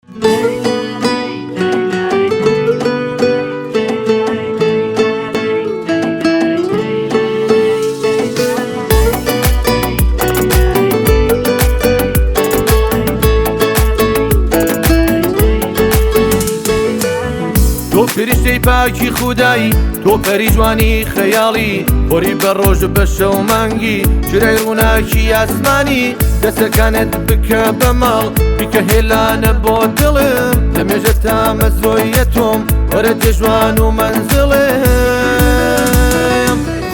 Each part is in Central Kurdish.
تۆ فریشتەی پاکی خودایی، تۆ پەری جوانی خەیاڵی، خۆری بە ڕۆژ بە شەو مانگی، ژرەی ڕووناکی ئاسمانی، دەستەکانت بکە بە ماڵ، بیکە هێلانە بۆ دڵم، لە مێژە تا مەزۆیە تۆم، وەرە جێژوان و مەنزڵم.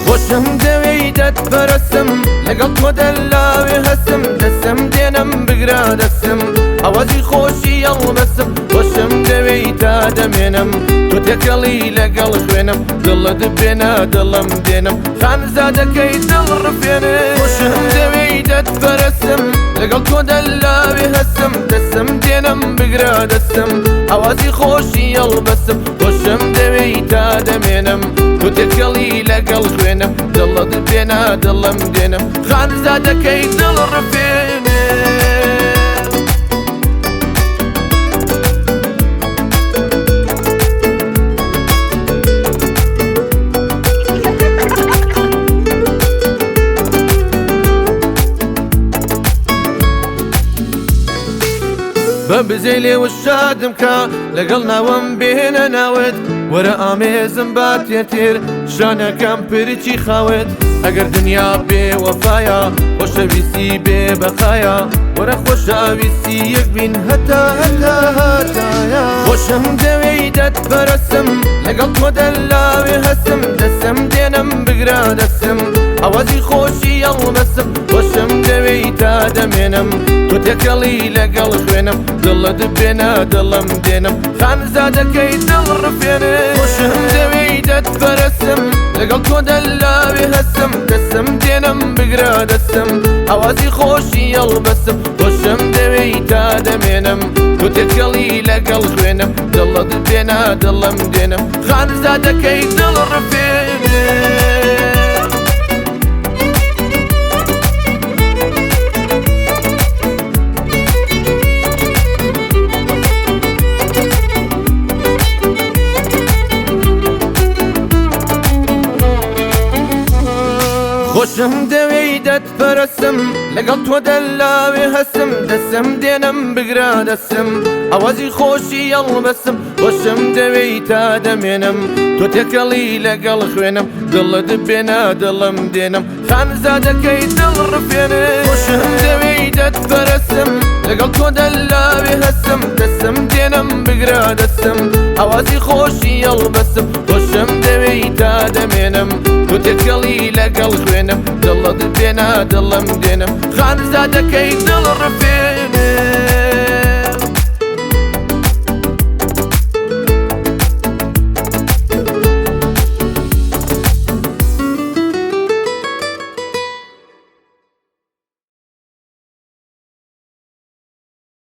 خۆشم دەوێی دەتپەرستم، لەگەڵ تۆ دەلاوێ هەستم، دەستم دێنم بگرە دەستم، ئەوەزی خۆشی هەڵبەستم. خۆشم دەوێی تا دەمێنم، تۆ تێکەڵی لەگەڵ خوێنم، دڵت بێنە دڵم دێنم، خانزادەکەی دڵ ڕفێنم. خۆشم دەوێی دەتپەرستم، لەگەڵ تۆ دەلاوێ هەستم، دەستم دێنم بگرە دەستم، ئەوەزی خۆشی هەڵبەستم. خۆشم دەوێی تا دەمێنم، تۆ تێکەڵی لەگەڵ خوێنم، دڵت بێنە دڵم دێنم، خانزادەکەی دڵ ڕفێنم. بەبزەی لێوە شادم کە لەگەڵ ناوەم بێنە ناوت، وەرە ئامێزم با تێتێر شانەکەم پرچی خاوت. ئەگەر دنیا بێوەفایە خۆشەویستی بێ بەقایە، وەرە خۆشەویستی یەک بین هەتا هەتایە. خۆشم دەوێی دەتپەرستم، لەگەڵ تۆ دەلاوێ هەستم، دەستم دێنم بگرە دەستم، ئەوەزی خۆشی هەڵبەستم. خۆشم دەوێی تا دەمێنم، تۆ تێکەڵی لەگەڵ خوێنم، دڵت بێنە دڵم دێنم، خانزادەکەی دڵ ڕفێنم. خۆشم دەوێی دەتپەرستم، لەگەڵ تۆ دەلاوێ هەستم، دەستم دێنم بگرە دەستم، ئەوەزی خۆشی هەڵبەستم. خۆشم دەوێی تا دەمێنم، تۆ تێکەڵی لەگەڵ خوێنم، دڵت بێنە دڵم دێنم، خانزادەکەی دڵ ڕفێنم. خۆشم دەوێی دەتپەرستم، لەگەڵ تۆ دەلاوێ هەستم، دەستم دێنم بگرە دەستم، ئەوەزی خۆشی هەڵبەستم. خۆشم دەوێی تا دەمێنم، تۆ تێکەڵی لەگەڵ خوێنم، دڵت بێنە دڵم دێنم، خانزادەکەی دڵ ڕفێنم. خۆشم دەوێی دەتپەرستم، لەگەڵ تۆ دەلاوێ هەستم، دەستم دێنم بگرە دەستم، ئەوەزی خۆشی هەڵبەستم. خۆشم دەوێی تا دەمێنم، تۆ تێکەڵی لەگەڵ خوێنم، دڵت بێنە دڵم دێنم، خانزادەکەی دڵ ڕفێنم.